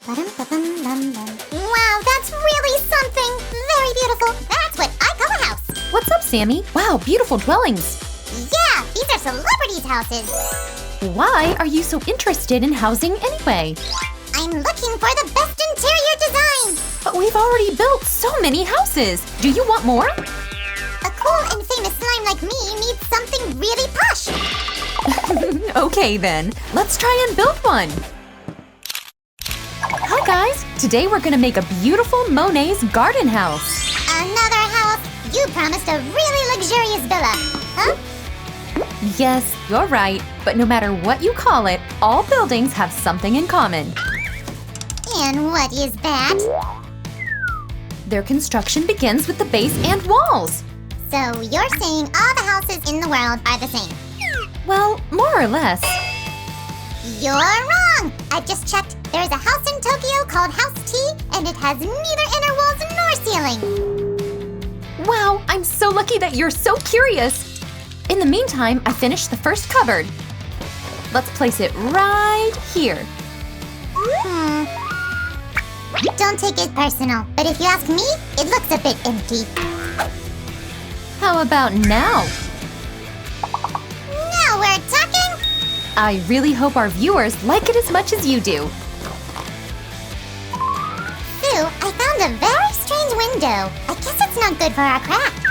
Wow, that's really something! Very beautiful. That's what I call a house. What's up, Sammy? Wow, beautiful dwellings. Yeah, these are celebrities' houses. Why are you so interested in housing anyway? I'm looking for the best interior design. But we've already built so many houses. Do you want more? A cool and famous slime like me needs something really posh. Okay then, let's try and build one. Hi guys, today we're gonna make a beautiful Monet's garden house. Another house? You promised a really luxurious villa, huh? Yes, you're right, but no matter what you call it, all buildings have something in common. And what is that? Their construction begins with the base and walls. So you're saying all the houses in the world are the same? Well, more or less. You're wrong! I just checked. There's a house in Tokyo called House T, and it has neither inner walls nor ceiling. Wow, I'm so lucky that you're so curious. In the meantime, I finished the first cupboard. Let's place it right here. Don't take it personal, but if you ask me, it looks a bit empty. How about now? Now we're talking! I really hope our viewers like it as much as you do. Sue, I found a very strange window. I guess it's not good for our craft.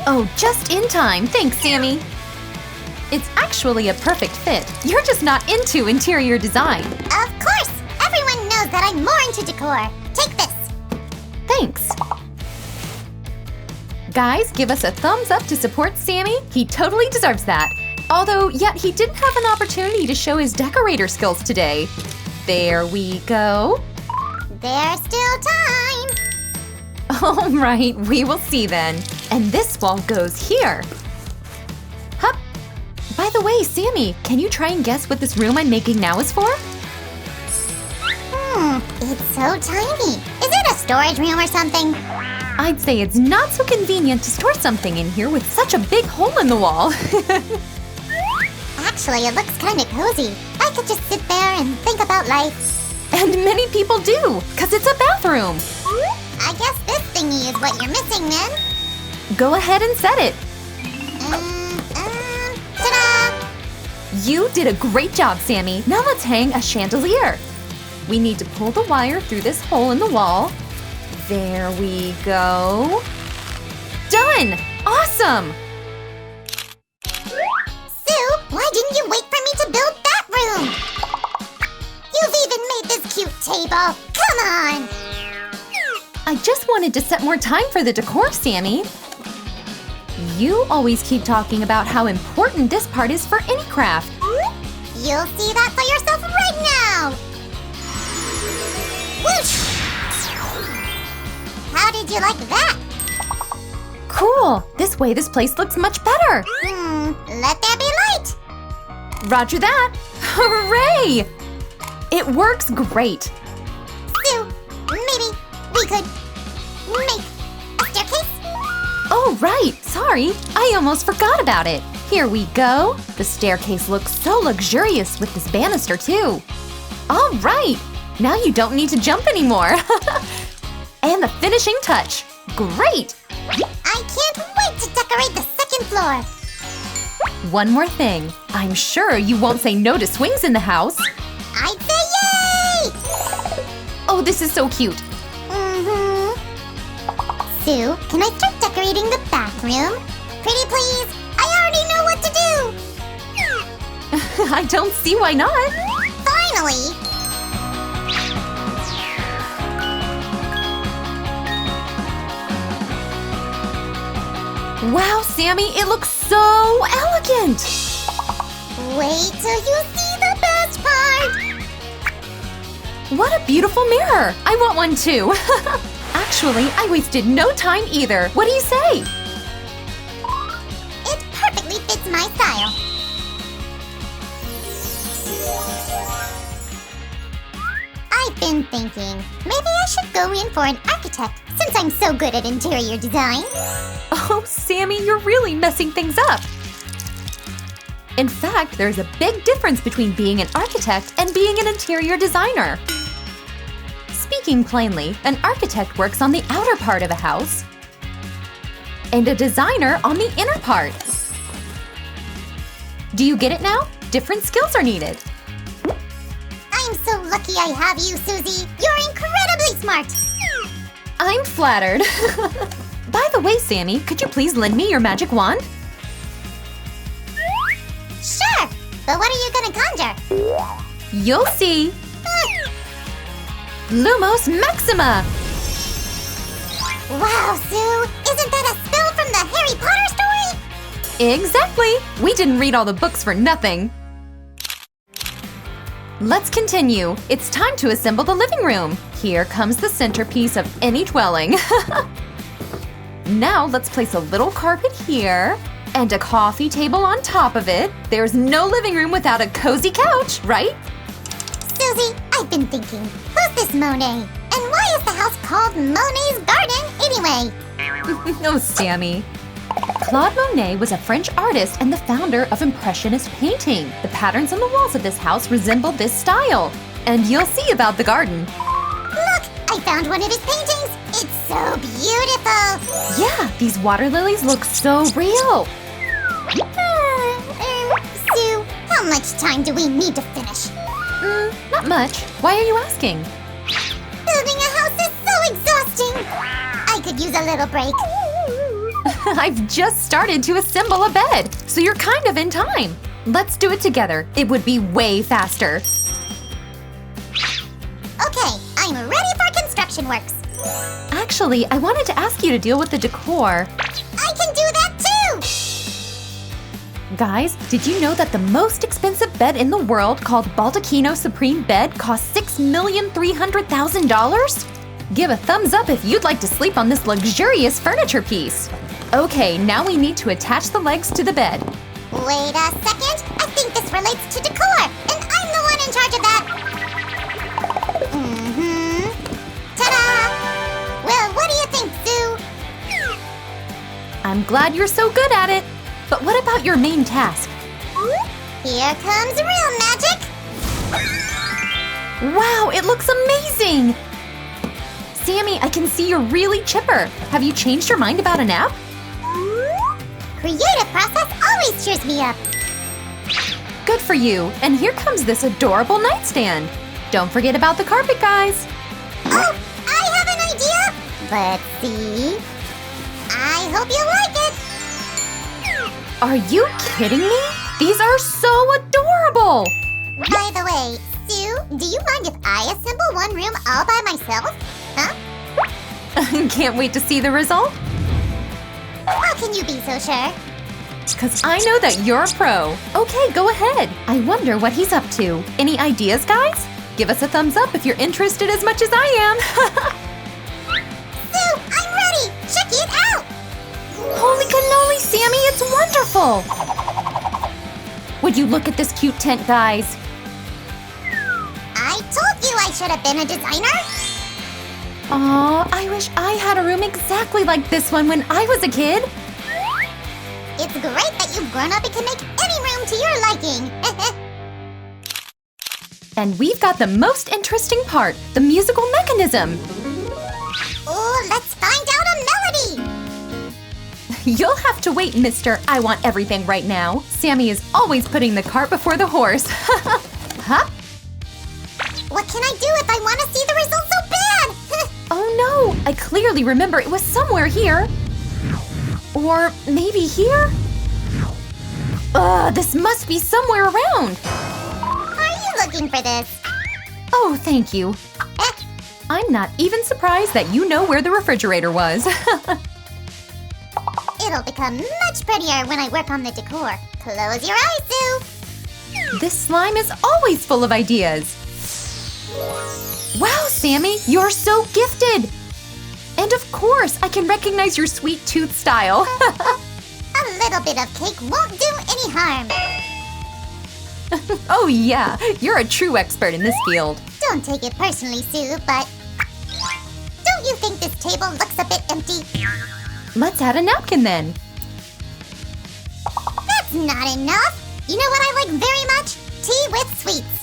Oh, just in time. Thanks, Sammy. It's actually a perfect fit. You're just not into interior design. Of course! Everyone knows that I'm more into decor. Take this! Thanks. Guys, give us a thumbs up to support Sammy. He totally deserves that. Although, yet he didn't have an opportunity to show his decorator skills today. There we go. There's still time! All right, we will see then. And this wall goes here. Hup. By the way, Sammy, can you try and guess what this room I'm making now is for? It's so tiny. Is it a storage room or something? I'd say it's not so convenient to store something in here with such a big hole in the wall. Actually, it looks kind of cozy. I could just sit there and think about life. And many people do, because it's a bathroom. I guess this thingy is what you're missing then. Go ahead and set it. Ta-da! You did a great job, Sammy. Now let's hang a chandelier. We need to pull the wire through this hole in the wall. There we go. Done! Awesome! Sue, why didn't you wait for me to build that room? You've even made this cute table. Come on! I just wanted to set more time for the decor, Sammy. You always keep talking about how important this part is for any craft. You'll see that for yourself right now! Whoosh! How did you like that? Cool! This way this place looks much better. Let there be light! Roger that! Hooray! It works great. Sue, maybe we could make a staircase? Oh, right! Sorry, I almost forgot about it. Here we go. The staircase looks so luxurious with this banister too. All right! Now you don't need to jump anymore. And the finishing touch. Great! I can't wait to decorate the second floor. One more thing. I'm sure you won't say no to swings in the house. I'd say yay! Oh, this is so cute. Sue, can I start decorating the bathroom? Pretty please, I already know what to do! I don't see why not. Finally! Wow, Sammy, it looks so elegant. Wait till you see the best part! What a beautiful mirror. I want one too. Actually, I wasted no time either. What do you say? It perfectly fits my style. I've been thinking, maybe I should go in for an architect since I'm so good at interior design. Oh, Sammy, you're really messing things up. In fact, there's a big difference between being an architect and being an interior designer. Speaking plainly, an architect works on the outer part of a house and a designer on the inner part. Do you get it now? Different skills are needed. I'm so lucky I have you, Susie. You're incredibly smart. I'm flattered. By the way, Sammy, could you please lend me your magic wand? Sure, but what are you gonna conjure? You'll see. Lumos Maxima! Wow, Sue! Isn't that a spell from the Harry Potter story? Exactly! We didn't read all the books for nothing. Let's continue. It's time to assemble the living room. Here comes the centerpiece of any dwelling. Now let's place a little carpet here and a coffee table on top of it. There's no living room without a cozy couch, right? Susie, I've been thinking, who's this Monet? And why is the house called Monet's Garden anyway? Oh, Sammy. Claude Monet was a French artist and the founder of Impressionist painting. The patterns on the walls of this house resemble this style. And you'll see about the garden. Look, I found one of his paintings. It's so beautiful. Yeah, these water lilies look so real. Sue, how much time do we need to finish? Not much. Why are you asking? Building a house is so exhausting. I could use a little break. I've just started to assemble a bed, so you're kind of in time. Let's do it together. It would be way faster. Okay, I'm ready for construction works. Actually, I wanted to ask you to deal with the decor. I can do that too! Guys, did you know that the most expensive bed in the world, called Baldacchino Supreme Bed, costs $6,300,000? Give a thumbs up if you'd like to sleep on this luxurious furniture piece. Okay, now we need to attach the legs to the bed. Wait a second, I think this relates to decor, and I'm the one in charge of that. Ta-da! Well, what do you think, Sue? I'm glad you're so good at it. But what about your main task? Here comes real magic! Wow, it looks amazing! Sammy, I can see you're really chipper. Have you changed your mind about a nap? Creative process always cheers me up. Good for you. And here comes this adorable nightstand. Don't forget about the carpet, guys. Oh, I have an idea! Let's see. I hope you like it! Are you kidding me? These are so adorable! By the way, Sue, do you mind if I assemble one room all by myself? Huh? Can't wait to see the result. How can you be so sure? Because I know that you're a pro. Okay, go ahead. I wonder what he's up to. Any ideas, guys? Give us a thumbs up if you're interested as much as I am. Sue, I'm ready! Check it out! Holy cannoli, Sammy, it's wonderful! Would you look at this cute tent, guys? I told you I should have been a designer! Aw, I wish I had a room exactly like this one when I was a kid. It's great that you've grown up and can make any room to your liking! And we've got the most interesting part, the musical mechanism. Oh, let's find out a melody! You'll have to wait, mister. I want everything right now. Sammy is always putting the cart before the horse. Huh? What can I do if I want to see the result so bad? Oh no, I clearly remember it was somewhere here. Or maybe here? This must be somewhere around. Are you looking for this? Oh, thank you. I'm not even surprised that you know where the refrigerator was. It'll become much prettier when I work on the decor. Close your eyes, Sue! This slime is always full of ideas. Wow, Sammy, you're so gifted! And of course, I can recognize your sweet tooth style. A little bit of cake won't do any harm. Oh yeah, you're a true expert in this field. Don't take it personally, Sue, but don't you think this table looks a bit empty? Let's add a napkin then. That's not enough! You know what I like very much? Tea with sweets.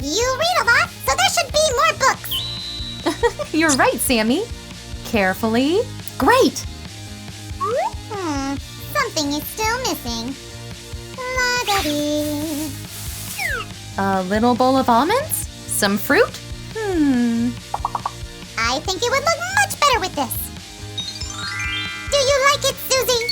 You read a lot, so there should be more books. You're right, Sammy. Carefully. Great! Something is still missing. La-da-dee. A little bowl of almonds? Some fruit? I think it would look much better with this. Do you like it, Susie?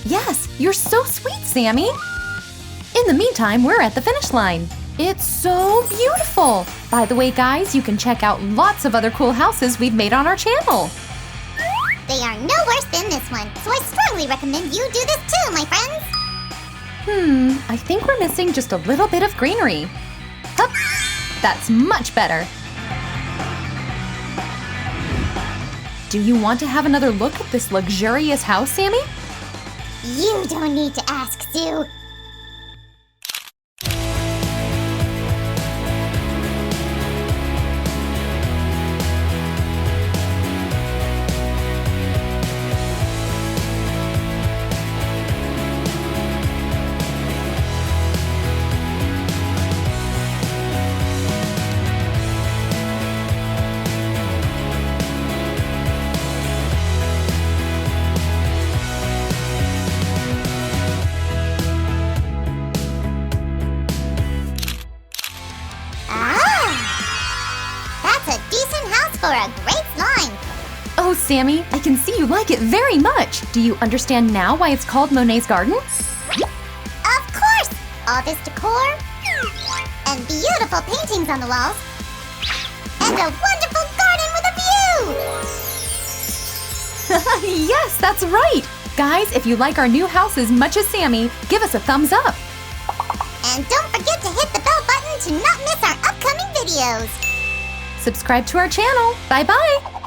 Yes, you're so sweet, Sammy. In the meantime, we're at the finish line. It's so beautiful. By the way, guys, you can check out lots of other cool houses we've made on our channel. They are no worse than this one, so I strongly recommend you do this too, my friends. I think we're missing just a little bit of greenery. Hup, that's much better. Do you want to have another look at this luxurious house, Sammy? You don't need to ask, Sue. For a great slime. Oh, Sammy, I can see you like it very much. Do you understand now why it's called Monet's Garden? Of course! All this decor, and beautiful paintings on the walls, and a wonderful garden with a view! Yes, that's right! Guys, if you like our new house as much as Sammy, give us a thumbs up. And don't forget to hit the bell button to not miss our upcoming videos. Subscribe to our channel. Bye-bye!